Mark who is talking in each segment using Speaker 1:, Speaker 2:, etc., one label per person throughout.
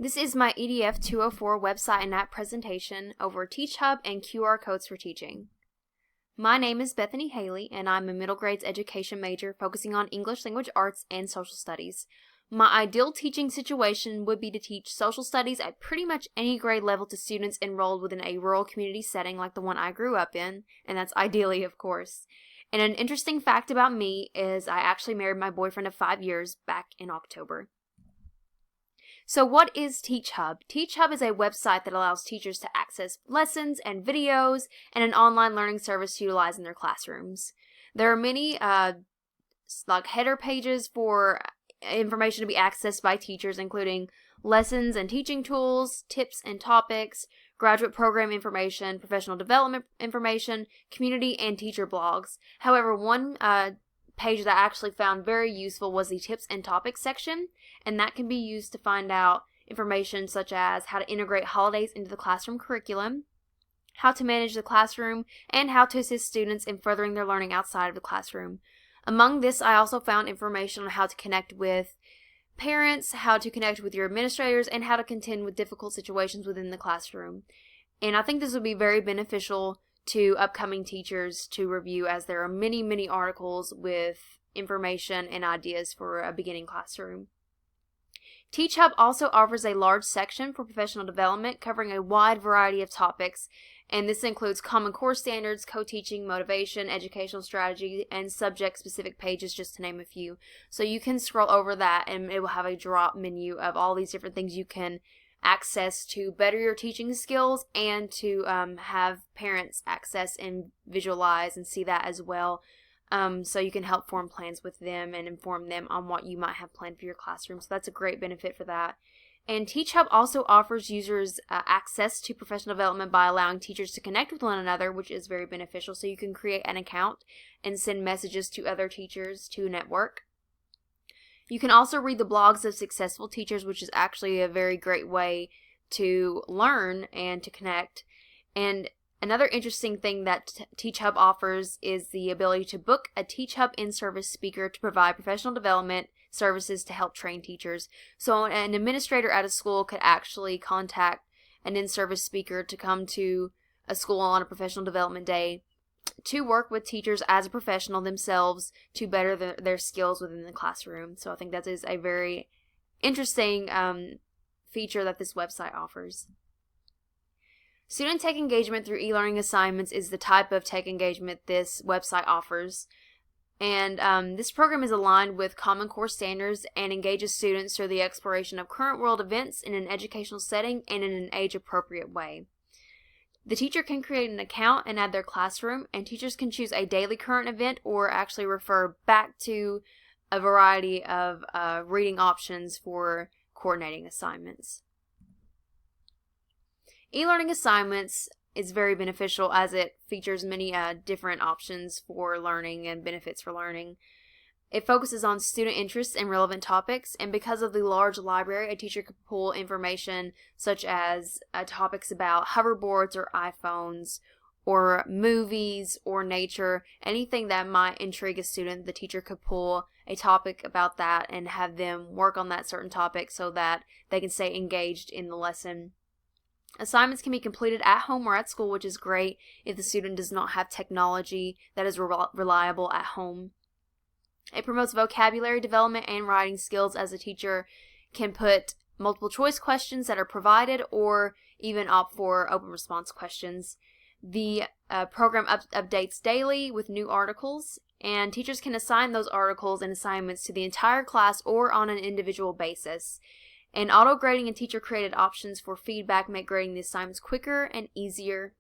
Speaker 1: This is my EDF 204 website and app presentation over TeachHub and QR codes for teaching. My name is Bethany Haley, and I'm a middle grades education major focusing on English language arts and social studies. My ideal teaching situation would be to teach social studies at pretty much any grade level to students enrolled within a rural community setting like the one I grew up in, and that's ideally, of course. And an interesting fact about me is I actually married my boyfriend of 5 years back in October. So what is TeachHub? TeachHub is a website that allows teachers to access lessons and videos and an online learning service to utilize in their classrooms. There are many header pages for information to be accessed by teachers, including lessons and teaching tools, tips and topics, graduate program information, professional development information, community and teacher blogs. However, one page that I actually found very useful was the tips and topics section, and that can be used to find out information such as how to integrate holidays into the classroom curriculum, how to manage the classroom, and how to assist students in furthering their learning outside of the classroom. Among this, I also found information on how to connect with parents, how to connect with your administrators, and how to contend with difficult situations within the classroom. And I think this would be very beneficial to upcoming teachers to review, as there are many articles with information and ideas for a beginning classroom. TeachHub also offers a large section for professional development covering a wide variety of topics, and this includes Common Core standards, co-teaching, motivation, educational strategy, and subject-specific pages, just to name a few. So you can scroll over that and it will have a drop menu of all these different things you can access to better your teaching skills and to have parents access and visualize and see that as well. So you can help form plans with them and inform them on what you might have planned for your classroom. So that's a great benefit for that. And TeachHub also offers users access to professional development by allowing teachers to connect with one another, which is very beneficial. So you can create an account and send messages to other teachers to network. You can also read the blogs of successful teachers, which is actually a very great way to learn and to connect. And another interesting thing that TeachHub offers is the ability to book a TeachHub in-service speaker to provide professional development services to help train teachers. So an administrator at a school could actually contact an in-service speaker to come to a school on a professional development day to work with teachers as a professional themselves to better their skills within the classroom. So I think that is a very interesting feature that this website offers. Student tech engagement through e-learning assignments is the type of tech engagement this website offers. And this program is aligned with Common Core standards and engages students through the exploration of current world events in an educational setting and in an age-appropriate way. The teacher can create an account and add their classroom, and teachers can choose a daily current event or actually refer back to a variety of reading options for coordinating assignments. E-learning assignments is very beneficial as it features many different options for learning and benefits for learning. It focuses on student interests and relevant topics, and because of the large library, a teacher could pull information such as topics about hoverboards or iPhones or movies or nature, anything that might intrigue a student. The teacher could pull a topic about that and have them work on that certain topic so that they can stay engaged in the lesson. Assignments can be completed at home or at school, which is great if the student does not have technology that is reliable at home. It promotes vocabulary development and writing skills, as a teacher can put multiple choice questions that are provided or even opt for open response questions. The program updates daily with new articles, and teachers can assign those articles and assignments to the entire class or on an individual basis. And auto-grading and teacher-created options for feedback make grading the assignments quicker and easier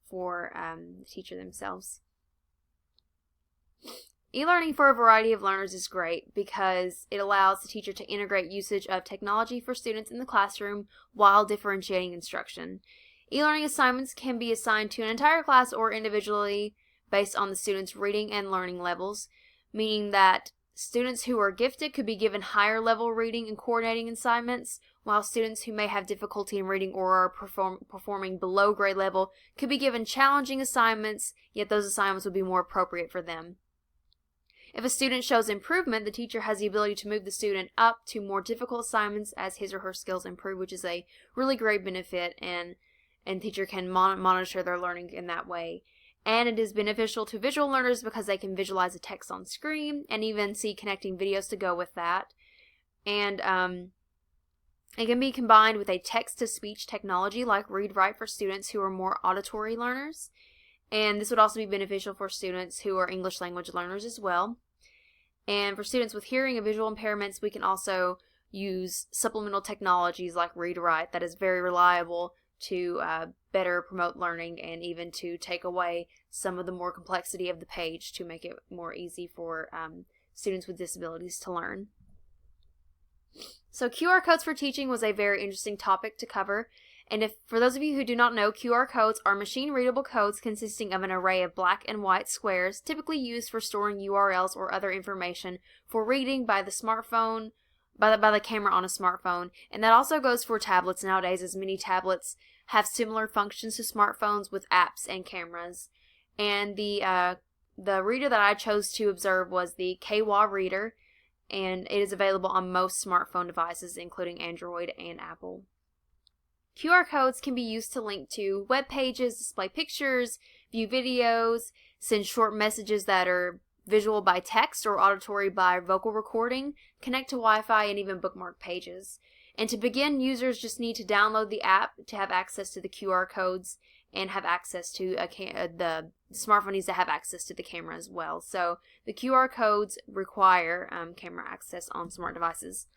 Speaker 1: for the teacher themselves. E-learning for a variety of learners is great because it allows the teacher to integrate usage of technology for students in the classroom while differentiating instruction. E-learning assignments can be assigned to an entire class or individually based on the student's reading and learning levels, meaning that students who are gifted could be given higher level reading and coordinating assignments, while students who may have difficulty in reading or are performing below grade level could be given challenging assignments, yet those assignments would be more appropriate for them. If a student shows improvement, the teacher has the ability to move the student up to more difficult assignments as his or her skills improve, which is a really great benefit, and teacher can monitor their learning in that way. And it is beneficial to visual learners because they can visualize the text on screen and even see connecting videos to go with that. And it can be combined with a text-to-speech technology like read-write for students who are more auditory learners. And this would also be beneficial for students who are English language learners as well. And for students with hearing and visual impairments, we can also use supplemental technologies like read-write that is very reliable to better promote learning and even to take away some of the more complexity of the page to make it more easy for students with disabilities to learn. So QR codes for teaching was a very interesting topic to cover. And for those of you who do not know, QR codes are machine-readable codes consisting of an array of black and white squares, typically used for storing URLs or other information for reading by the smartphone, by the camera on a smartphone. And that also goes for tablets nowadays, as many tablets have similar functions to smartphones with apps and cameras. And the reader that I chose to observe was the KWA reader, and it is available on most smartphone devices, including Android and Apple. QR codes can be used to link to web pages, display pictures, view videos, send short messages that are visual by text or auditory by vocal recording, connect to Wi-Fi, and even bookmark pages. And to begin, users just need to download the app to have access to the QR codes and have access to the smartphone needs to have access to the camera as well. So the QR codes require camera access on smart devices.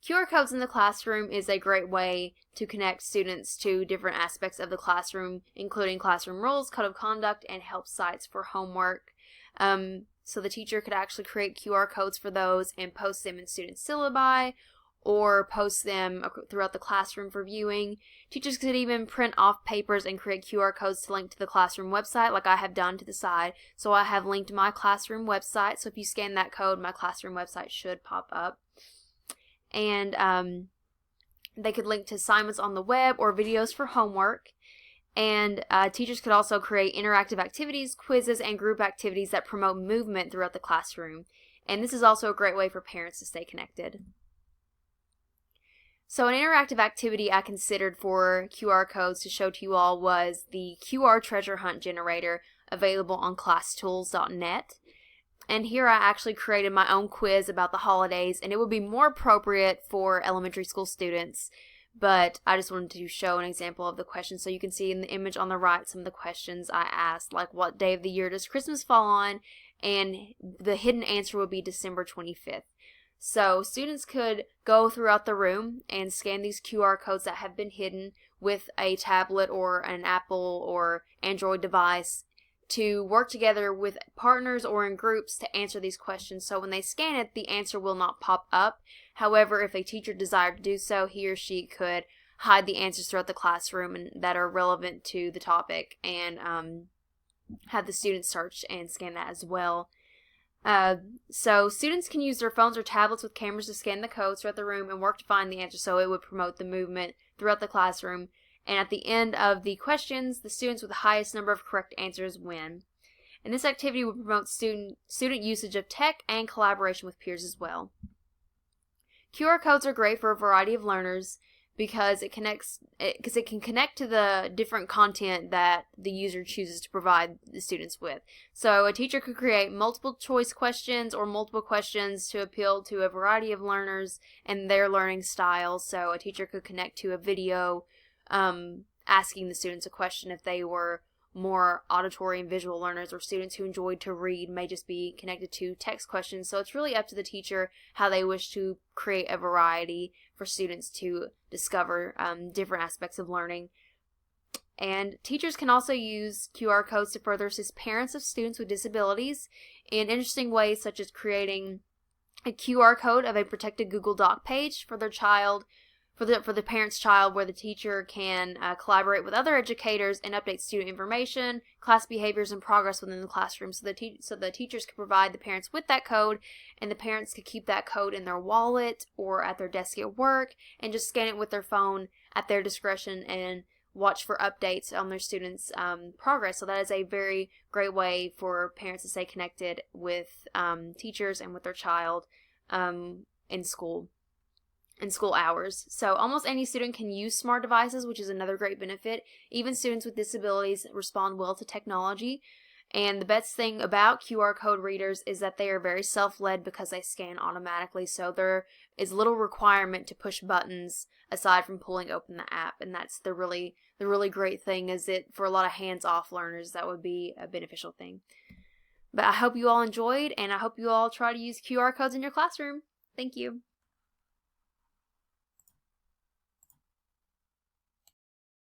Speaker 1: QR codes in the classroom is a great way to connect students to different aspects of the classroom, including classroom rules, code of conduct, and help sites for homework. So the teacher could actually create QR codes for those and post them in student syllabi or post them throughout the classroom for viewing. Teachers could even print off papers and create QR codes to link to the classroom website, like I have done to the side. So I have linked my classroom website, so if you scan that code, my classroom website should pop up. And they could link to assignments on the web or videos for homework. And teachers could also create interactive activities, quizzes, and group activities that promote movement throughout the classroom. And this is also a great way for parents to stay connected. So an interactive activity I considered for QR codes to show to you all was the QR treasure hunt generator available on classtools.net. And here I actually created my own quiz about the holidays, and it would be more appropriate for elementary school students, but I just wanted to show an example of the questions so you can see in the image on the right some of the questions I asked, like what day of the year does Christmas fall on, and the hidden answer would be December 25th. So students could go throughout the room and scan these QR codes that have been hidden with a tablet or an Apple or Android device to work together with partners or in groups to answer these questions. So when they scan it, the answer will not pop up. However, if a teacher desired to do so, he or she could hide the answers throughout the classroom and that are relevant to the topic, and have the students search and scan that as well. So students can use their phones or tablets with cameras to scan the codes throughout the room and work to find the answer, so it would promote the movement throughout the classroom. And at the end of the questions, the students with the highest number of correct answers win. And this activity would promote student usage of tech and collaboration with peers as well. QR codes are great for a variety of learners because it can connect to the different content that the user chooses to provide the students with. So a teacher could create multiple choice questions or multiple questions to appeal to a variety of learners and their learning styles. So a teacher could connect to a video asking the students a question if they were more auditory and visual learners, or students who enjoyed to read may just be connected to text questions. So it's really up to the teacher how they wish to create a variety for students to discover different aspects of learning. And teachers can also use QR codes to further assist parents of students with disabilities in interesting ways, such as creating a QR code of a protected Google Doc page for their child, for the parent's child, where the teacher can collaborate with other educators and update student information, class behaviors, and progress within the classroom. So the teachers can provide the parents with that code, and the parents could keep that code in their wallet or at their desk at work and just scan it with their phone at their discretion and watch for updates on their students' progress. So that is a very great way for parents to stay connected with teachers and with their child in school hours. So almost any student can use smart devices, which is another great benefit. Even students with disabilities respond well to technology. And the best thing about QR code readers is that they are very self-led because they scan automatically. So there is little requirement to push buttons aside from pulling open the app. And that's the really great thing, is it for a lot of hands-off learners, that would be a beneficial thing. But I hope you all enjoyed, and I hope you all try to use QR codes in your classroom. Thank you.